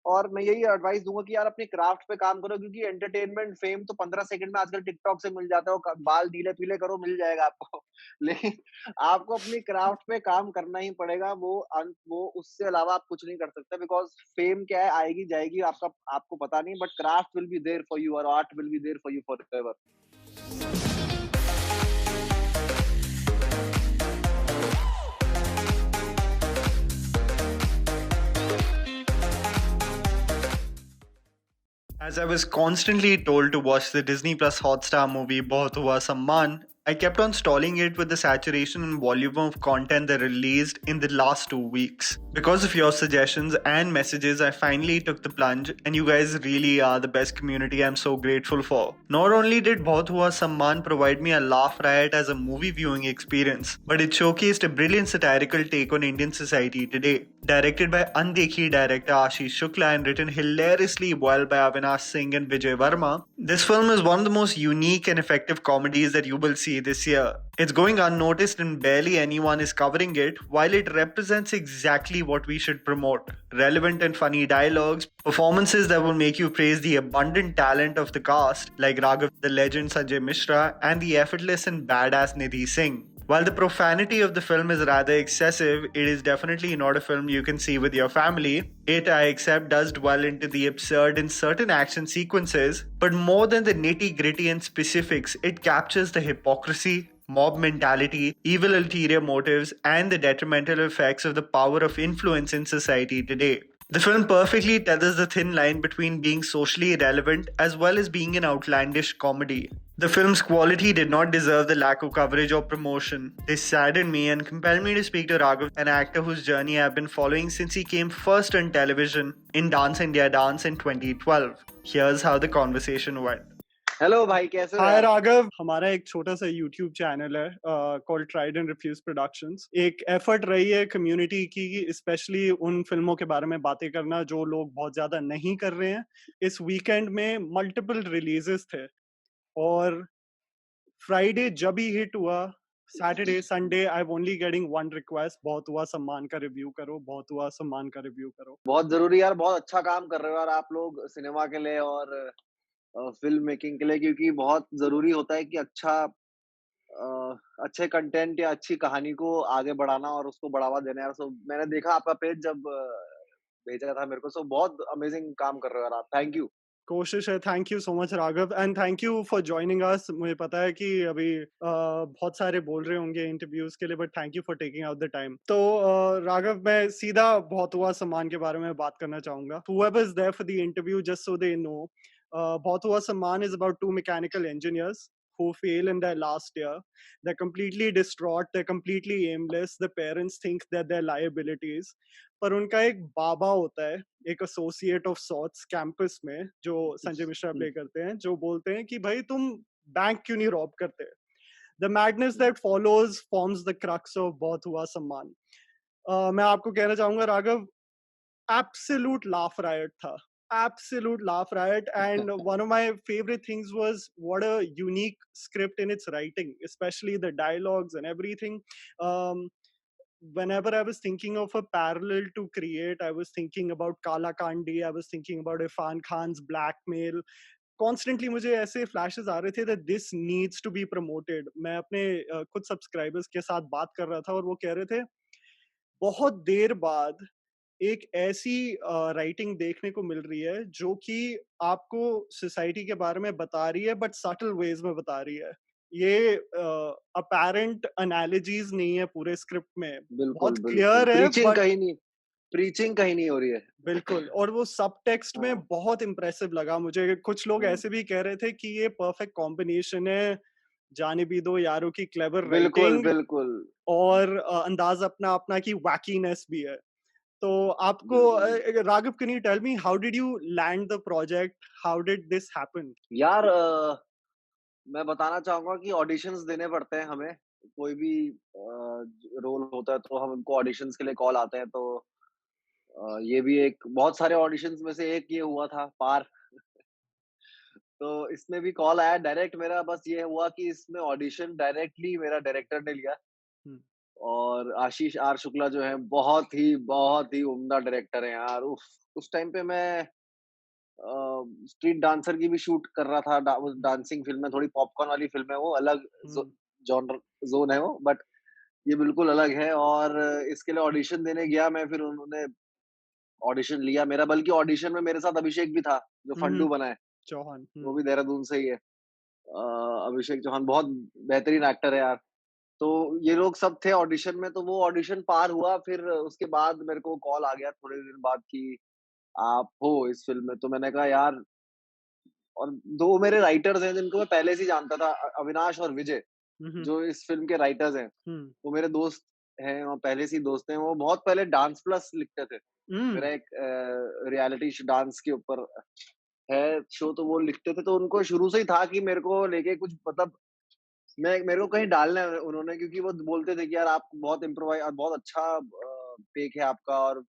और मैं यही एडवाइस दूँगा कि यार अपने क्राफ्ट पे काम करो, क्योंकि एंटरटेनमेंट फेम तो 15 सेकंड में आजकल टिकटॉक से मिल जाता है, वो क बाल ढीले-पीले करो मिल जाएगा आपको। लेकिन आपको अपनी क्राफ्ट पे काम करना ही पड़ेगा, वो उससे अलावा आप कुछ नहीं कर सकते, बिकॉज़ फेम क्या है, आएगी जाएगी, आपको पता नहीं, but craft will be there for you और art will be there for you forever. As I was constantly told to watch the Disney Plus Hotstar movie Bahut Hua Samman, I kept on stalling it with the saturation and volume of content they released in the last 2 weeks. Because of your suggestions and messages, I finally took the plunge, and you guys really are the best community I'm so grateful for. Not only did Bahut Hua Samman provide me a laugh riot as a movie viewing experience, but it showcased a brilliant satirical take on Indian society today. Directed by Andekhi director Ashish Shukla and written hilariously well by Avinash Singh and Vijay Verma, this film is one of the most unique and effective comedies that you will see this year. It's going unnoticed and barely anyone is covering it, while it represents exactly what we should promote. Relevant and funny dialogues, performances that will make you praise the abundant talent of the cast, like Raghav the legend Sanjay Mishra and the effortless and badass Nidhi Singh. While the profanity of the film is rather excessive, it is definitely not a film you can see with your family. It, I accept, does dwell into the absurd in certain action sequences, but more than the nitty gritty and specifics, it captures the hypocrisy, mob mentality, evil ulterior motives, and the detrimental effects of the power of influence in society today. The film perfectly tethers the thin line between being socially relevant as well as being an outlandish comedy. The film's quality did not deserve the lack of coverage or promotion. This saddened me and compelled me to speak to Raghav, an actor whose journey I've been following since he came first on television in Dance India Dance in 2012. Here's how the conversation went. Hello भाई, कैसे हो हाय यार? राघव, हमारा एक छोटा सा YouTube channel है called tried and refuse productions. एक एफर्ट रही है कम्युनिटी की, स्पेशली उन फिल्मों के बारे में बातें करना जो लोग बहुत ज्यादा नहीं कर रहे हैं। इस वीकेंड में मल्टीपल रिलीजेस थे और फ्राइडे जब ही हिट हुआ, Saturday Sunday I am only getting one request, बहुत हुआ सम्मान का रिव्यू करो, बहुत हुआ सम्मान का रिव्यू करो। बहुत ज़रूरी यार, बहुत अच्छा काम कर रहे हो यार आप लोग सिनेमा के लिए और फ़िल्म मेकिंग के लिए, क्योंकि बहुत ज़रूरी होता है कि अच्छे कंटेंट या अच्छी कहानी को आगे बढ़ाना और उसको बढ़ावा देना यार। सो मैंने देखा आपका पेज जब भेजा था मेरे को, सो बहुत अमेज़िंग काम कर रहे हो यार आप। Thank you. कोशिश है। Thank you so much Raghav and thank you for joining us. मुझे पता है कि अभी बहुत सारे बोल रहे होंगे इंटरव्यूज के लिए, but thank you for taking out the time. तो राघव, मैं सीधा बहुत हुआ सम्मान के बारे में बात करना चाहूंगा। whoever is there for the interview, just so they know, बहुत हुआ सम्मान is about two mechanical engineers who fail in their last year. They're completely distraught, they're completely aimless, the parents think that they're liabilities, पर उनका एक बाबा होता है, एक associate of sorts campus में, जो संजय मिश्रा प्ले करते हैं, जो बोलते हैं कि भाई तुम बैंक क्यों नहीं रॉब करते। The madness that follows forms the crux of बहुत हुआ सम्मान। मैं आपको कहना चाहूंगा राघव, एब्सोल्यूट लाफ रायट था, absolute laugh riot. And one of my favorite things was what a unique script in its writing, especially the dialogues and everything. um, Whenever I was thinking of a parallel to create, I was thinking about Kala Kandi, I was thinking about Irfan Khan's blackmail. Constantly मुझे ऐसे flashes आ रहे थे that this needs to be promoted. मैं अपने कुछ subscribers के साथ बात कर रहा था और वो कह रहे थे बहुत देर बाद एक ऐसी राइटिंग देखने को मिल रही है जो कि आपको सोसाइटी के बारे में बता रही है, बट सटल वेज में बता रही है। ये अपैरेंट एनालॉजीज नहीं है पूरे स्क्रिप्ट में, बिल्कुल, बहुत बिल्कुल। क्लियर है, बट प्रीचिंग कहीं नहीं हो रही है। बिल्कुल। और वो सब टेक्स्ट में हाँ। बहुत इम्प्रेसिव लगा मुझे। कुछ लोग हुँ। ऐसे भी कह रहे थे कि ये परफेक्ट कॉम्बिनेशन है जाने भी दो यारों की क्लेवर बिल्कुल, राइटिंग बिल्कुल। और अंदाज अपना अपना की वैकीनेस भी है। तो आपको बिल्कुल। Raghav, can you tell me how did you land the project, how did this happen? यार मैं बताना चाहूँगा कि ऑडिशंस देने पड़ते हैं हमें। कोई भी रोल होता है तो हम उनको ऑडिशंस के लिए कॉल आते हैं, तो ये भी एक बहुत सारे ऑडिशंस में से एक ये हुआ था पार। तो इसमें भी कॉल आया डायरेक्ट। मेरा बस ये हुआ कि इसमें ऑडिशन डायरेक्टली मेरा डायरेक्टर ने लिया, और आशीष आर शुक्ला जो है बहुत ही उम्दा डायरेक्टर हैं यार। उफ़! उस टाइम पे मैं स्ट्रीट डांसर की भी शूट कर रहा था। वो डांसिंग फ़िल्म है, थोड़ी पॉपकॉर्न वाली फ़िल्म है वो, अलग हुँ, जॉनर ज़ोन है वो, बट ये बिल्कुल अलग है। और इसके लिए ऑडिशन देने गया मैं, फिर उन्होंने ऑडिशन लिया मेरा, बल्कि ऑडिशन में मेरे साथ अभिषेक भी था, जो हुँ, हुँ, फंडू बना है, चौहान, वो हुँ, भी देहरादून से ही है। अभिषेक चौहान बहुत बेहतरीन एक्टर है यार। तो ये लोग सब थे ऑडिशन में, तो वो ऑडिशन पार हुआ, फिर उसके बाद मेरे को कॉल आ गया थोड़े दिन बाद कि आप हो इस फ़िल्म में। तो मैंने कहा यार, और 2 मेरे राइटर्स हैं जिनको मैं पहले से ही जानता था, अविनाश और विजय, हुँ, हुँ, जो इस फ़िल्म के राइटर्स हैं। हुँ, वो मेरे दोस्त हैं और पहले से ही दोस्त हैं। वो बहुत पहले डांस प्लस लिखते थे। हुँ, मेरा एक रियलिटी डांस के ऊपर है शो, तो वो लिखते थे, तो उनको शुरू से ही था कि मेरे को लेके कुछ, मतलब मैं मेरे को कहीं डालना है उन्होंने, क्योंकि वो बोलते थे कि यार आप बहुत बहुत अच्छा टेक है आपका, और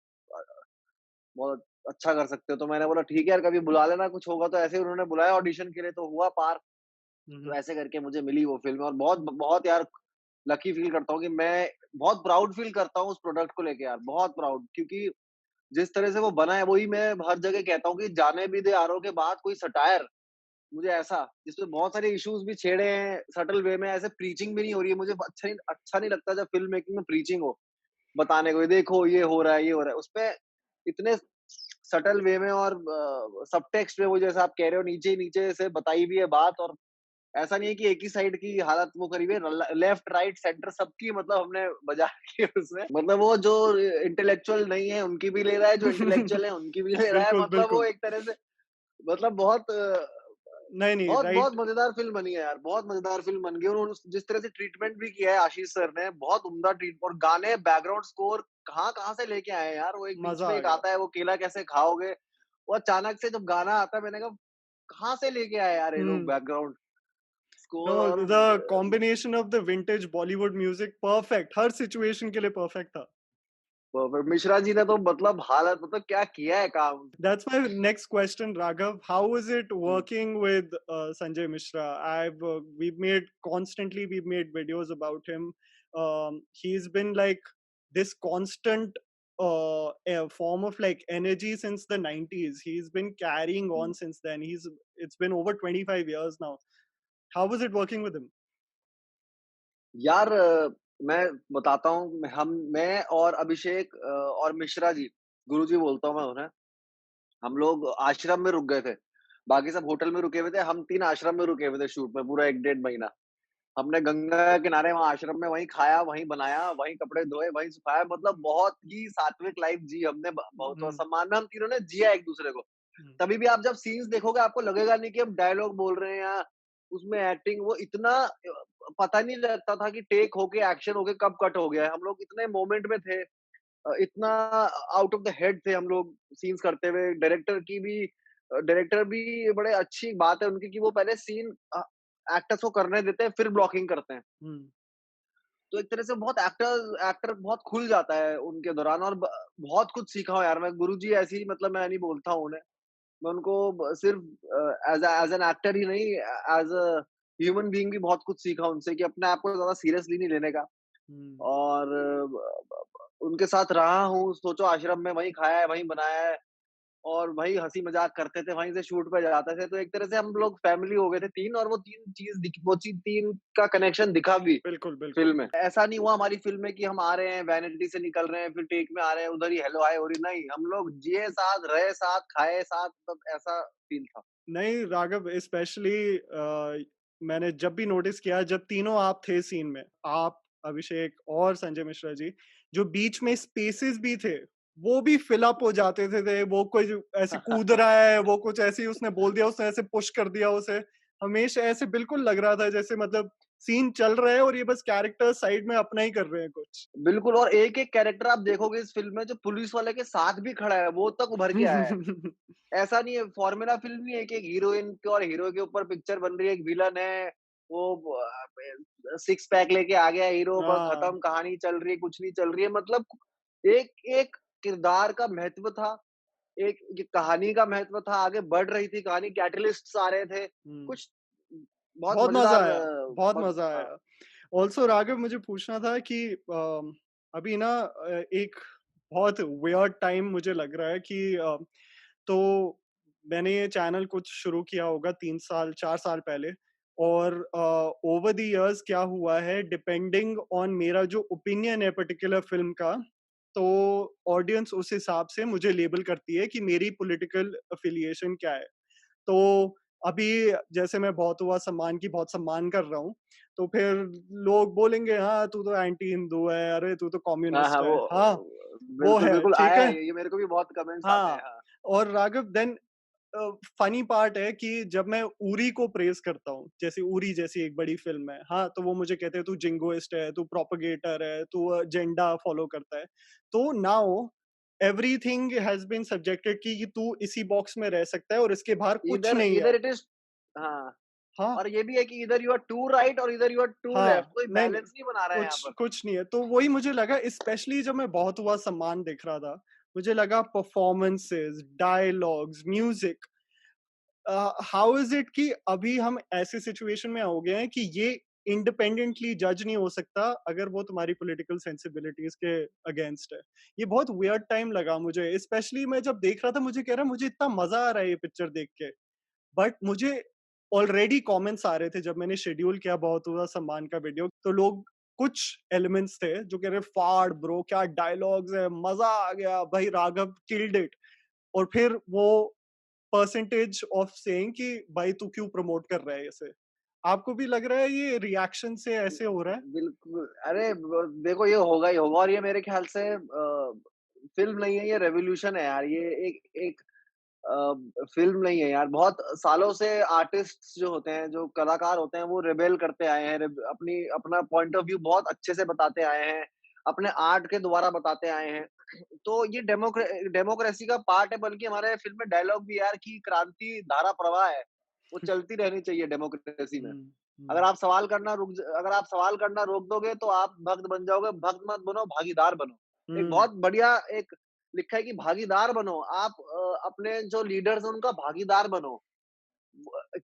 बहुत अच्छा कर सकते हो। तो मैंने बोला ठीक है यार, कभी बुला लेना, कुछ होगा तो। ऐसे ही उन्होंने बुलाया ऑडिशन के लिए, तो हुआ पार। हुँ, तो हुँ, ऐसे करके मुझे मिली वो फ़िल्म, और बहुत बहुत यार लकी फ़ील करता हूँ कि मैं बहुत प्राउड फ़ील करता हूँ उस प्रोडक्ट को लेके यार, बहुत प्राउड, क्योंकि जिस तरह से वो बना है, वही मैं हर जगह कहता हूँ कि जाने भी दे यारों के बाद कोई सटायर, मुझे ऐसा, जिसमें बहुत सारे इश्यूज़ भी छेड़े हैं सटल वे में, ऐसे प्रीचिंग भी नहीं हो रही है। मुझे अच्छा नहीं लगता जब फ़िल्म मेकिंग में प्रीचिंग हो, बताने को, ये देखो ये हो रहा है, ये हो रहा है। उसपे इतने सटल वे में और सबटेक्स्ट में, वो जैसा आप कह रहे हो, नीचे-नीचे से बताई भी है बात, और ऐसा नहीं है कि एक ही साइड की हालत वो करी हुई है, लेफ्ट, राइट, सेंटर सबकी, मतलब हमने बजा रखी है उसमें। मतलब वो जो इंटेलेक्चुअल नहीं है, उनकी भी ले रहा है, जो इंटेलेक्चुअल है, उनकी भी ले रहा है। बिल्कुल, मतलब वो बिल्कुल। एक तरह से, मतलब बहुत नहीं, नहीं, बहुत बहुत राइट मज़ेदार फ़िल्म बनी है यार, बहुत मज़ेदार फ़िल्म बन गई। और उस जिस तरह से ट्रीटमेंट भी किया है आशीष सर ने, बहुत उम्दा ट्रीट, और गाने, बैकग्राउंड स्कोर कहाँ-कहाँ से लेके आए हैं यार। वो एक बीच मज़ा में आ एक गया। आता है, वो केला कैसे खाओगे? वो अचानक से जब गाना आता है, मैंने कहा कहाँ से लेके आए यार ये लोग हुँ। Background score. No, और the combination of the vintage Bollywood music perfect, her situation के लिए परफेक्ट था। मिश्रा जी ने तो मतलब हालत, मतलब क्या किया है काम। That's my next question, Raghav. How is it hmm, working with Sanjay Mishra? We've made videos about him. He's been like this constant a form of like energy since the 90s. He's been carrying on hmm. since then. It's been over 25 years now. How was it working with him? यार मैं बताता हूँ, मैं और अभिषेक और मिश्रा जी, गुरुजी बोलता हूँ मैं उन्हें, हम लोग आश्रम में रुक गए थे। बाकी सब होटल में रुके हुए थे, हम 3 आश्रम में रुके हुए थे शूट में, पूरा 1 डेढ़ महीना। हमने गंगा के किनारे वहाँ आश्रम में वहीं खाया, वहीं बनाया, वहीं कपड़े धोए, वहीं सुखाया, मतलब बहुत ही सात्विक लाइफ़ जी हमने, बहुत, और Mm, सम्मान में हम तीनों ने जिया एक-दूसरे को। mm, तभी भी आप जब सीन्स देखोगे, आपको लगेगा नहीं कि हम डायलॉग बोल रहे हैं, या उसमें एक्टिंग, वो इतना पता नहीं लगता था कि टेक होके, एक्शन होके कब कट हो गया है। हम लोग इतने मोमेंट में थे, इतना आउट ऑफ द हेड थे हम लोग सीन्स करते हुए। डायरेक्टर भी बड़े अच्छी बात है उनकी कि वो पहले सीन एक्टर्स को करने देते हैं, फिर ब्लॉकिंग करते हैं। mm, तो एक तरह से बहुत एक्टर बहुत खुल जाता है उनके दौरान, और बहुत कुछ सीखा हूँ यार मैं। गुरुजी ऐसी, मतलब मैं नहीं बोलता हूँ उन्हें, मैं उनको सिर्फ एज एन एक्टर ही नहीं, एज अ ह्यूमन बीइंग भी बहुत कुछ सीखा उनसे, कि अपने आप को ज्यादा सीरियसली नहीं लेने का। mm. और उनके साथ रहा हूँ, सोचो आश्रम में वहीं खाया है, वहीं बनाया है, और वहीं हँसी मज़ाक करते थे, वहीं से शूट पे जाते थे। तो एक तरह से हम लोग फैमिली हो गए थे 3, और वो 3 का कनेक्शन दिखा भी बिल्कुल, बिल्कुल। फ़िल्म में। ऐसा नहीं हुआ हमारी फ़िल्म में कि हम आ रहे हैं, वैनिटी से निकल रहे हैं, फिर टेक में आ रहे हैं, उधर ही हेलो हाय हो रही, नहीं, हम लोग जिए साथ, रहे साथ, खाए साथ, मतलब ऐसा फ़ील था। नहीं राघव स्पेशली मैंने जब भी नोटिस किया जब तीनों आप थे सीन में आप अभिषेक और संजय मिश्रा जी जो बीच में स्पेसेस भी थे वो भी फिल अप हो जाते थे वो कोई जो ऐसे कूद रहा है वो कुछ ऐसे ही उसने बोल दिया उसने ऐसे पुश कर दिया उसे हमेशा ऐसे बिल्कुल लग रहा था जैसे मतलब सीन चल रहा है और ये बस कैरेक्टर साइड में अपना ही कर रहे हैं कुछ बिल्कुल, और एक-एक कैरेक्टर आप देखोगे इस फ़िल्म में, जो पुलिस वाले के साथ भी खड़ा है, वो तक उभर के आया है। ऐसा नहीं है, फ़ॉर्मूला फ़िल्म नहीं है कि एक हीरोइन के और हीरो के ऊपर पिक्चर बन रही है, एक विलन है, वो सिक्स पैक लेके आ गया हीरो, बस हाँ खत्म, कहानी चल रही है, कुछ नहीं चल रही है। मतलब एक-एक किरदार का महत्व था, एक ये कहानी का महत्व था, आगे बढ़ रही थी कहानी, कैटलिस्ट्स आ रहे थे, हम्म, कुछ बहुत बहुत मजा मज़ेदार आया बहुत मज़ मजा हाँ। आया ऑल्सो राघव मुझे पूछना था कि अभी ना एक बहुत वियर्ड टाइम मुझे लग रहा है कि तो मैंने ये चैनल कुछ शुरू किया होगा 3 साल 4 साल पहले, और ओवर द इयर्स क्या हुआ है, डिपेंडिंग ऑन मेरा जो ओपिनियन है पर्टिकुलर फ़िल्म का, तो ऑडियंस उस हिसाब से मुझे लेबल करती है कि मेरी पॉलिटिकल एफ़िलिएशन क्या है। तो अभी जैसे मैं बहुत हुआ सम्मान की बहुत सम्मान कर रहा हूँ, तो फिर लोग बोलेंगे, "हाँ, तू तो एंटी हिंदू है, अरे तू तो हाँ, हाँ, कम्युनिस्ट है।" वो हाँ, वो बिल्कुल, है, बिल्कुल ठीक आया है? है ये मेरे को भी बहुत कमेंट्स आते हैं, हाँ, हाँ। और राघव देन फनी पार्ट है कि जब मैं उरी को प्रेज़ करता हूँ, जैसे उरी जैसी एक बड़ी फ़िल्म है, हाँ, तो वो मुझे कहते हैं तू जिंगोइस्ट है, तू प्रोपेगेटर है, तू जेंडा फ़ॉलो करता है। तो now everything has been subjected कि तू इसी बॉक्स में रह सकता है और इसके बाहर कुछ इधर नहीं है। इधर इट इज़ हाँ, हाँ, और ये भी है कि इधर यू आर टू राइट और इधर यू आर टू लेफ्ट, हाँ, कोई नहीं, नहीं, बैलेंस नहीं बना रहा है यहाँ कुछ पर। कुछ नहीं है। तो वही मुझे लगा, स्पेशली जब मैं बहुत हुआ सम्मान देख रहा था, मुझे लगा performances, dialogues, music, how is it कि अभी हम ऐसी सिचुएशन में हो गए हैं कि ये इंडिपेंडेंटली जज नहीं हो सकता अगर वो तुम्हारी पॉलिटिकल सेंसिबिलिटीज के अगेंस्ट है। ये बहुत वियर्ड टाइम लगा मुझे, स्पेशली मैं जब देख रहा था, मुझे कह रहा मुझे इतना मजा आ रहा है ये पिक्चर देख के, बट मुझे ऑलरेडी कमेंट्स आ रहे थे जब मैंने शेड्यूल किया बहुत हुआ सम्मान का वीडियो, तो लोग कुछ एलिमेंट्स थे जो कह रहे फाड़ ब्रो, क्या डायलॉग्स है, मजा आ गया भाई, राघव किल्ड इट। और फिर वो परसेंटेज ऑफ सेइंग कि भाई तू क्यों प्रमोट कर रहा है इसे? आपको भी लग रहा है ये रिएक्शन से ऐसे हो रहा है? बिल्कुल, अरे देखो ये होगा ही होगा और ये मेरे ख्याल से फ़िल्म नहीं है, ये रेवोल्यूशन है यार। ये एक एक फ़िल्म नहीं है यार। बहुत सालों से आर्टिस्ट्स जो होते हैं, जो कलाकार होते हैं, वो रिबेल करते आए हैं, अपना पॉइंट ऑफ व्यू बहुत अच्छे से बताते आए हैं, अपने आर्ट के द्वारा बताते आए हैं। तो ये डेमोक्रेसी का पार्ट है, बल्कि हमारे फ़िल्म में डायलॉग भी यार की क्रांति धारा प्रवाह है, वो चलती रहनी चाहिए डेमोक्रेसी में। हुँ, हुँ, अगर आप सवाल करना रोक दोगे तो आप भक्त बन जाओगे, भक्त मत बनो, भागीदार बनो। एक हुँ, बहुत बढ़िया एक लिखा है कि भागीदार बनो, आप अपने जो लीडर्स हैं उनका भागीदार बनो।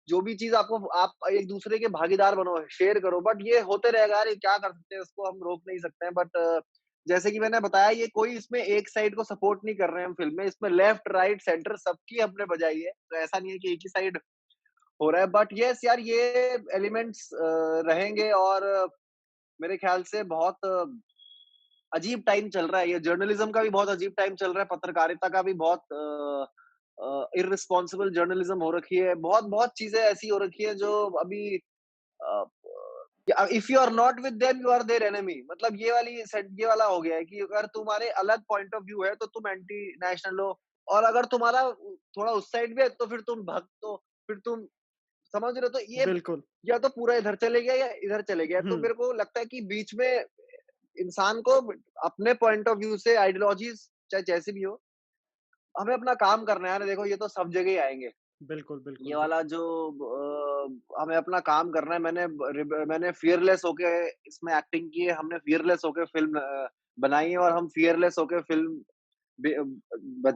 जो भी चीज़ आपको आप एक-दूसरे के भागीदार बनो, शेयर करो, बट ये होते रहेगा यार, ये क्या कर सकते हैं, उसको हम रोक नहीं सकते हैं, बट जैसे कि मैंने बताया, ये कोई इसमें एक साइड को सपोर्ट नहीं कर रहे हैं हम फ़िल्म में, इसमें लेफ्ट, राइट, सेंटर सबकी हमने बजाई है, तो ऐसा नहीं है कि एक ही साइड हो रहा है, बट येस यार ये एलिमेंट्स रहेंगे और मेरे ख्याल से बहुत अजीब टाइम चल रहा है। ये जर्नलिज्म का भी बहुत अजीब टाइम चल रहा है, पत्रकारिता का भी बहुत इर्रेस्पॉन्सिबल जर्नलिज्म हो रखी है। बहुत-बहुत चीज़ें ऐसी हो रखी है जो अभी uh, if you are not with them you are their enemy, मतलब ये वाला हो गया है कि अगर तुम्हारे अलग पॉइंट ऑफ व्यू है तो तुम एंटी नेशनल हो, और अगर तुम्हारा थोड़ा उस साइड भी है तो फिर तुम भक्त हो, फिर तुम समझ रहे हो? तो ये बिल्कुल। या तो पूरा इधर चले गया या इधर चले गया। तो हुँ, मेरे को लगता है कि बीच में इंसान को अपने पॉइंट ऑफ व्यू से आइडियोलॉजीज़ चाहे जैसी भी हो, हमें अपना काम करना है यार। देखो ये तो सब जगह ही आएँगे। बिल्कुल, ये बिल्कुल, वाला जो हमें अपना काम करना है। मैंने फियरलेस होके इसमें एक्टिंग की है, हमने फियरलेस होके फ़िल्म बनाई है और हम फियरलेस होके फ़िल्म बे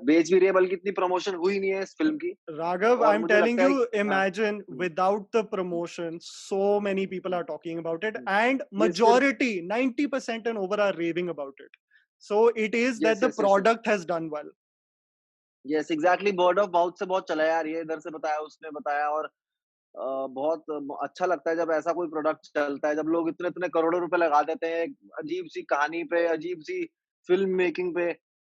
बेच भी रहे हैं, बल्कि इतनी प्रमोशन हुई नहीं है इस फ़िल्म की, राघव, आई और एम मुझे टेलिंग लगता है यू, कि हाँ, imagine hmm, without the promotion so many people are talking about it hmm. And ये सिर्फ़ majority 90% and over are raving about it. So it is that yes, the yes, yes, yes. product has done well. Yes, exactly, word of mouth से बहुत चला है यार, ये इधर से बताया, उसने बताया, और बहुत अच्छा लगता है जब ऐसा कोई प्रोडक्ट चलता है, जब लोग इतने-इतने करोड़ों रुपए लगा देते हैं एक अजीब-सी कहानी पे, अजीब-सी फ़िल्म मेकिंग पे।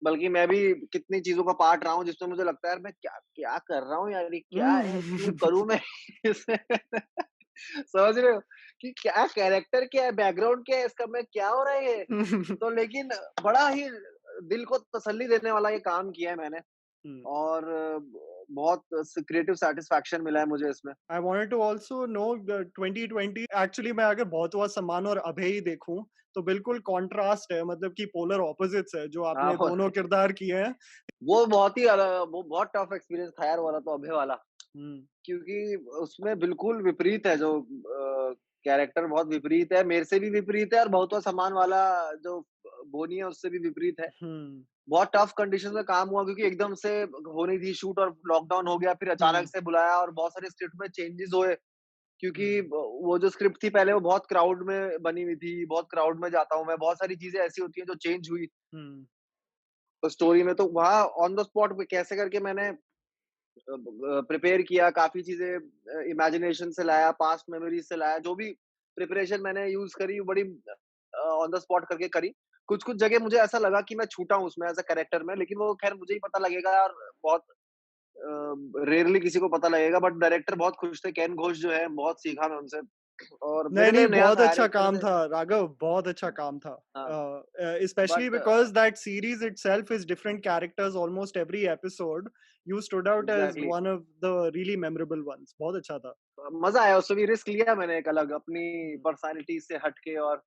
बल्कि मैं भी कितनी चीज़ों का पार्ट रहा हूँ जिसमें मुझे लगता है यार मैं क्या क्या कर रहा हूँ यार, ये क्या है? क्यों करूँ मैं इसे? समझ रहे हो? कि क्या कैरेक्टर क्या है? बैकग्राउंड क्या है इसका? मैं क्या हो रहा है ये? तो लेकिन बड़ा ही दिल को तसल्ली देने वाला ये काम किया है मैंने, Hmm. और बहुत क्रिएटिव सैटिस्फैक्शन मिला है मुझे इसमें। I wanted to also know the 2020 actually मैं अगर बहुत हुआ सम्मान और अभय ही देखूं तो बिल्कुल कॉन्ट्रास्ट है, मतलब कि पोलर ऑपोजिट्स है जो हाँ, आपने दोनों किरदार किए हैं। वो बहुत टफ एक्सपीरियंस था यार, वो वाला तो अभय वाला। हम्म, क्योंकि उसमें बिल्कुल विपरीत है, जो कैरेक्टर बहुत विपरीत है, मेरे से भी विपरीत है, और बहुतों सम्मान वाला जो बोनी है उससे भी विपरीत है। हम्म, बहुत टफ कंडीशन में काम हुआ क्योंकि एकदम से होनी थी शूट और लॉकडाउन हो गया, फिर अचानक हम्म, से बुलाया और बहुत सारे स्क्रिप्ट में चेंजेस हुए, क्योंकि हम्म, वो जो स्क्रिप्ट थी पहले वो बहुत क्राउड में बनी हुई थी, बहुत क्राउड में जाता हूँ मैं, बहुत सारी चीजें ऐसी होती हैं जो चेंज हुई। हम्म, तो स्टोरी में तो वहाँ ऑन द स्पॉट पे कैसे करके मैंने प्रिपेयर किया, काफ़ी चीज़ें इमेजिनेशन से लाया, पास्ट मेमोरीज़ से लाया, जो भी प्रिपरेशन मैंने यूज़ करी बड़ी ऑन द स्पॉट करके करी। कुछ-कुछ जगह मुझे ऐसा लगा कि मैं छूटा हूँ उसमें एज़ अ कैरेक्टर में, लेकिन वो ख़ैर मुझे ही पता लगेगा और बहुत रेयरली किसी को पता लगेगा, बट डायरेक्टर बहुत खुश थे, केन घोष जो है, बहुत सीखा मैं उनसे और नहीं, मेरे नहीं, लिए नया बहुत था यार अच्छा एक तरह काम से। था राघव, बहुत अच्छा हाँ, काम था। हाँ, Especially but because that series itself is different characters almost every episode. You stood out as exactly one of the really memorable ones. बहुत अच्छा था। मज़ा आया उसमें भी रिस्क लिया मैंने एक अलग अपनी हुँ। पर्सनैलिटी से हट के और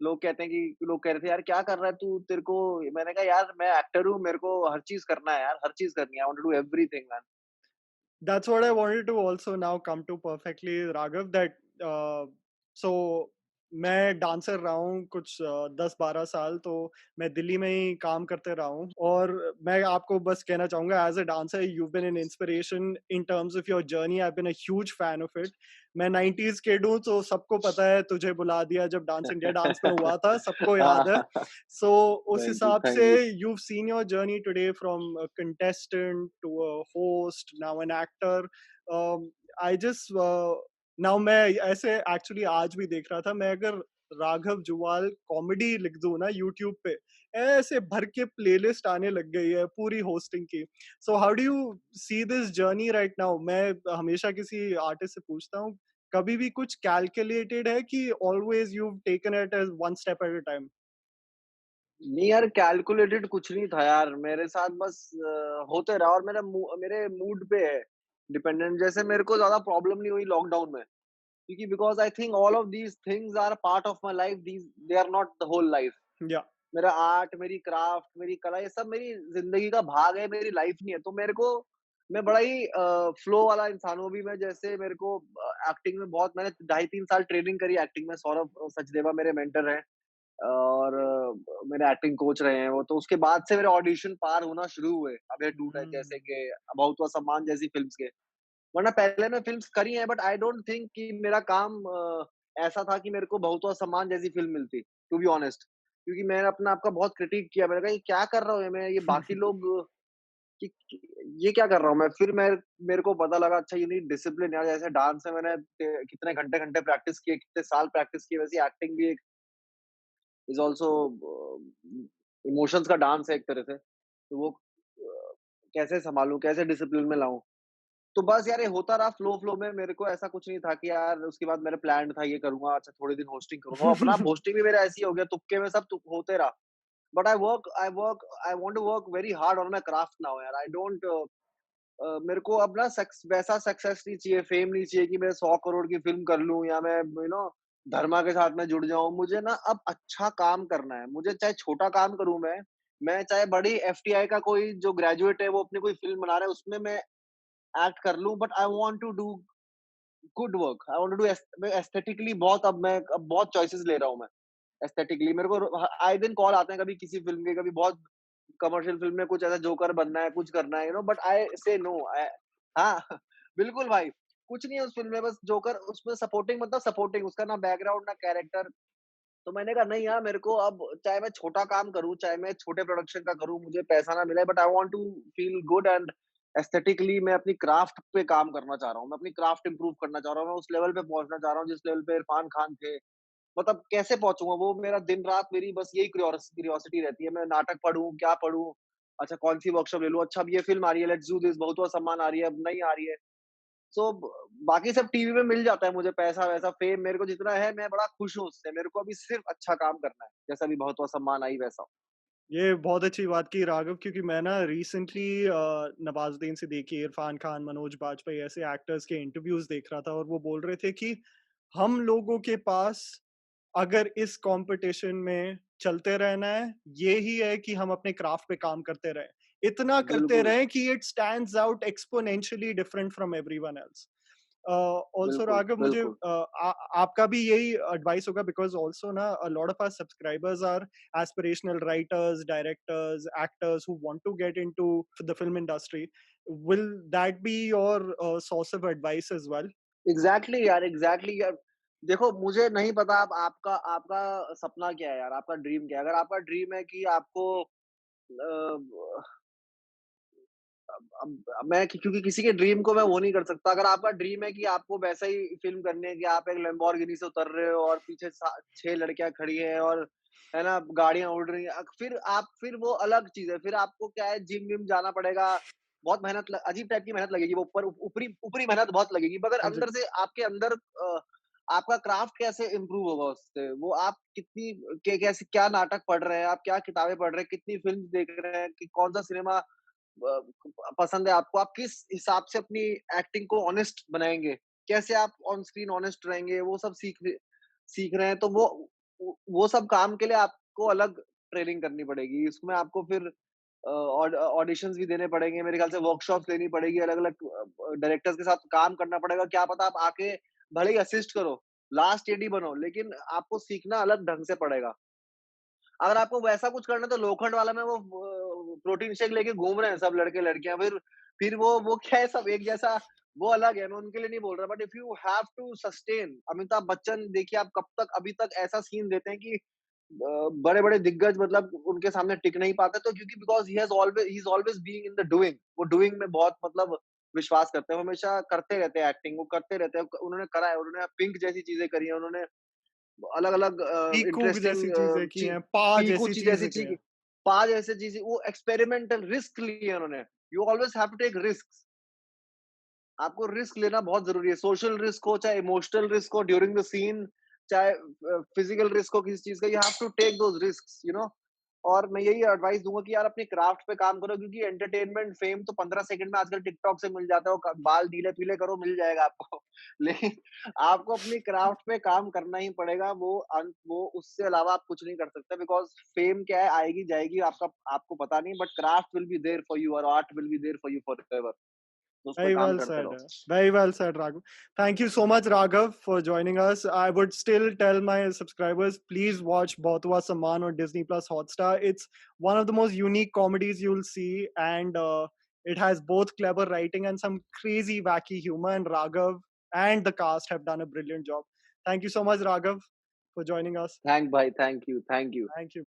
लोग कहते हैं कि लोग कह रहे थे यार क्या कर रहा है तू तेरे को मैंने कहा यार मैं एक्टर हूँ मेरे को हर चीज़ करना है यार हर चीज़ करनी है I want to do everything man That's what I wanted to also now come to perfectly, Raghav, that so मैं डांसर रहा हूँ कुछ 10-12 साल, तो मैं दिल्ली में ही काम करते रहा हूँ और मैं आपको बस कहना चाहूँगा as a dancer you've been an inspiration in terms of your journey. I've been a huge fan of it. मैं 90s किड हूँ, तो सबको पता है तुझे बुला दिया जब डांस इंडिया डांस में हुआ था, सबको याद है। सो उस हिसाब से thank you you've seen your journey today from a contestant to a host, now an actor. Um, I just now मैं ऐसे एक्चुअली आज भी देख रहा था, मैं अगर राघव जुवाल कॉमेडी लिख दूँ ना यूट्यूब पे, ऐसे भर के प्लेलिस्ट आने लग गई है पूरी होस्टिंग की। So how do you see this journey right now? मैं हमेशा किसी आर्टिस्ट से पूछता हूँ, कभी भी कुछ कैलकुलेटेड है कि always you taken it as one step at a time? नहीं यार कैलकुलेटेड कुछ नहीं था यार मेरे साथ बस होते रहा और मेरे मूड पे है डिपेंडेंट जैसे मेरे को ज्यादा प्रॉब्लम नहीं हुई लॉकडाउन में क्योंकि because I think all of these things are part of my life these they are not the whole life या मेरा आर्ट, मेरी क्राफ्ट, मेरी कला ये सब मेरी ज़िंदगी का भाग है, मेरी लाइफ़ नहीं है। तो मेरे को मैं बड़ा ही फ्लो वाला इंसान हूँ। अभी मैं जैसे मेरे को एक्टिंग में बहुत मैंने ढाई 3 साल ट्रेनिंग करी एक्टिंग में। सौरभ सचदेवा मेरे मेंटर हैं और मेरे एक्टिंग कोच रहे हैं वो। तो उसके बाद से मेरे ऑडिशन पार होना शुरू हुए। अभय टू टाइप जैसे हम्म। कि अभाउत व सम्मान जैसी फ़िल्म्स के। वरना पहले मैं फ़िल्म्स करी हैं बट आई डोंट थिंक कि मेरा काम ऐसा था कि मेरे को बहुत व सम्मान जैसी फ़िल्म मिलती, टू बी ऑनेस्ट। क्योंकि मैंने अपना आपका बहुत क्रिटिक किया। मैंने कहा ये क्या कर रहा हूँ मैं? ये बाकी लोग कि ये क्या कर रहा हूँ मैं? फिर मेरे को पता लगा अच्छा यू नीड डिसिप्लिन यार जैसे डांस में मैंने कितने घंटे-घंटे प्रैक्टिस किए, कितने साल प्रैक्टिस किए वैसे एक्टिंग भी एक इज़ आल्सो इमोशंस का डांस है एक तरह से। तो वो कैसे सँभालूँ, कैसे डिसिप्लिन में लाऊँ? तो बस यार ये होता रहा फ्लो में मेरे को ऐसा कुछ नहीं था कि यार उसके बाद मेरा प्लान था ये करूँगा, अच्छा थोड़े दिन होस्टिंग करूँगा। अपना होस्टिंग भी मेरा ऐसे ही हो गया तुक्के में सब तुक होते रहा। But I want to work very hard on my craft now यार। आई डोंट मेरे को अब ना वैसा सक्सेस नहीं चाहिए, फेम नहीं चाहिए कि मैं 100 करोड़ की फ़िल्म कर लूँ या मैं धर्मा के साथ में जुड़ जाऊँ। मुझे ना अब अच्छा काम करना है। मुझे चाहे छोटा काम करूँ मैं चाहे बड़ी एफटीआई का कोई जो ग्रेजुएट है वो अपनी कोई फ़िल्म बना रहा है उसमें मैं एक्ट कर लूँ but I want to do good work. I want to do मैं एस्थेटिकली बहुत अब बहुत चॉइसेस ले रहा हूँ मैं। एस्थेटिकली मेरे को आए दिन कॉल आते हैं कभी किसी फ़िल्म के, कभी बहुत कमर्शियल फ़िल्म में कुछ ऐसा जोकर बनना है, कुछ करना है बट आई से नो हाँ, बिल्कुल भाई। कुछ नहीं है उस फ़िल्म में बस जोकर उसमें सपोर्टिंग मतलब सपोर्टिंग उसका ना बैकग्राउंड ना कैरेक्टर। तो मैंने कहा नहीं यार मेरे को अब चाहे मैं छोटा काम करूँ, चाहे मैं छोटे प्रोडक्शन का करूँ, मुझे पैसा ना मिले but I want to feel good and aesthetically मैं अपनी क्राफ्ट पे काम करना चाह रहा हूँ। मैं अपनी क्राफ्ट इम्प्रूव करना चाह रहा हूँ। मैं उस लेवल पे पहुँचना चाह रहा हूँ जिस लेवल पे इरफान खान थे। मतलब कैसे पहुँचूँगा वो मेरा दिन-रात मेरी बस यही क्यूरियोसिटी रहती है। मैं नाटक पढ़ूँ, क्या पढ़ूँ? अच्छा कौन-सी वर्कशॉप ले लूँ? अच्छा अब ये फ़िल्म आ रही है लेट्स डू दिस बहुत हुआ सम्मान आ रही है, अब नहीं आ रही है। सो ब बाकी सब टीवी में मिल जाता है मुझे पैसा-वैसा, फ़ेम मेरे को जितना है मैं बड़ा खुश हूँ उससे। मेरे को अभी सिर्फ़ अच्छा काम करना है। जैसा अभी बहुत हुआ सम्मान आई वैसा। ये बहुत अच्छी बात की राघव, क्योंकि मैं ना रिसेंटली नवाजुद्दीन सिद्दीकी, इरफान खान, मनोज बाजपेयी ऐसे एक्टर्स के इंटरव्यूज देख रहा था और वो बोल रहे थे कि हम लोगों के पास अगर इस कंपटीशन में चलते रहना है, ये ही है कि हम अपने क्राफ्ट पे काम करते रहें। इतना करते बिल्कुल, रहें कि it stands out exponentially different from everyone else. Also बिल्कुल, राघव, मुझे बिल्कुल। आपका भी यही एडवाइस होगा, बिकॉज़ ऑल्सो ना a lot of our subscribers are aspirational writers, directors, actors who want to get into the film industry. Will that be your source of advice as well? Exactly यार। देखो मुझे नहीं पता अब आपका आपका सपना क्या है यार? आपका ड्रीम क्या है? अगर आपका ड्रीम है कि आपको अ, अब मैं क्योंकि किसी के ड्रीम को मैं वो नहीं कर सकता। अगर आपका ड्रीम है कि आपको वैसा ही फ़िल्म करनी है कि आप एक लैम्बोर्गिनी से उतर रहे हो और पीछे सा 6 लड़कियाँ खड़ी हैं और है ना, गाड़ियाँ उड़ रही हैं। फिर वो अलग चीज़ है। फिर आपको क्या है, जिम-विम जाना पड़ेगा। बहुत मेहनत ल अजीब टाइप की मेहनत लगेगी, वो ऊपरी ऊपरी मेहनत बहुत लगेगी। मगर हाँ जी। अंदर से आपके अंदर आपका क्राफ्ट कैसे इम्प्रूव होगा उससे? वो आप कितनी कैसे क्या नाटक पढ़ रहे हैं, आप क्या किताबें पढ़ रहे हैं, कितनी फ़िल्म्स देख रहे हैं, कि कौन-सा सिनेमा पसंद है आपको, आप किस हिसाब से अपनी एक्टिंग को ऑनेस्ट बनाएँगे, कैसे आप ऑन स्क्रीन ऑनेस्ट रहेंगे, वो सब सीख रहे हैं, तो वो सब काम के लिए आपको अलग ट्रेनिंग करनी पड़ेगी। इसमें आपको फिर ऑडिशंस भी देने पड़ेंगे, मेरे ख्याल से वर्कशॉप्स लेनी पड़ेगी, अलग-अलग डायरेक्टर्स के साथ काम करना पड़ेगा, क्या पता आप आके भले ही असिस्ट करो, लास्ट एडी बनो, लेकिन आपको सीखना अलग ढंग से पड़ेगा। अगर आपको वैसा कुछ करना है तो लोखंड वाला में वो प्रोटीन शेक लेके घूम रहे हैं सब लड़के-लड़कियाँ, फिर वो क्या है, सब एक जैसा, वो अलग है, मैं उनके लिए नहीं बोल रहा, but if you have to sustain, Amitabh Bachchan देखिए, आप कब तक अभी तक ऐसा सीन देते हैं कि बड़े-बड़े दिग्गज मतलब उनके सामने टिक नहीं पाते, तो क्योंकि because he is always being in the doing, वो डूइंग में बहुत मतलब विश्वास करते हैं, वो हमेशा करते रहते हैं एक्टिंग, वो करते रहते हैं, उन्होंने करा है, उन्होंने पिंक जैसी चीज़ें करी हैं, उन्होंने अलग-अलग पीकूक इंटरेस्टिंग जैसी चीज़ें की ची हैं, पा पीकू जैसी ची जैसी चीज़ की चीज़, है। पा जैसे चीज़ें, वो एक्सपेरिमेंटल रिस्क लिए उन्होंने। You always have to take risks. आपको रिस्क लेना बहुत ज़रूरी है। सोशल रिस्क हो, चाहे इमोशनल रिस्क हो ड्यूरिंग द सीन, चाहे फिज़िकल रिस्क हो किसी चीज़ का, you have to take those risks, you know. और मैं यही एडवाइस दूँगा कि यार अपने क्राफ्ट पे काम करो, क्योंकि एंटरटेनमेंट, फेम तो 15 सेकंड में आजकल टिकटॉक से मिल जाता है, वो क बाल ढीले-पीले करो, मिल जाएगा आपको। लेकिन आपको अपनी क्राफ्ट पे काम करना ही पड़ेगा, वो उससे अलावा आप कुछ नहीं कर सकते, बिकॉज़ फेम क्या है, आएगी, जाएगी, आपको पता नहीं, but craft will be there for you और art will be there for you forever. तो उस पे काम करते रहो। Very well said, Raghav. Thank you so much, Raghav, for joining us. I would still tell my subscribers, please watch Bautwa Saman on Disney Plus Hotstar. It's one of the most unique comedies you'll see, and it has both clever writing and some crazy, wacky humor. And Raghav and the cast have done a brilliant job. Thank you so much, Raghav, for joining us. Thank भाई, thank you, thank you. Thank you.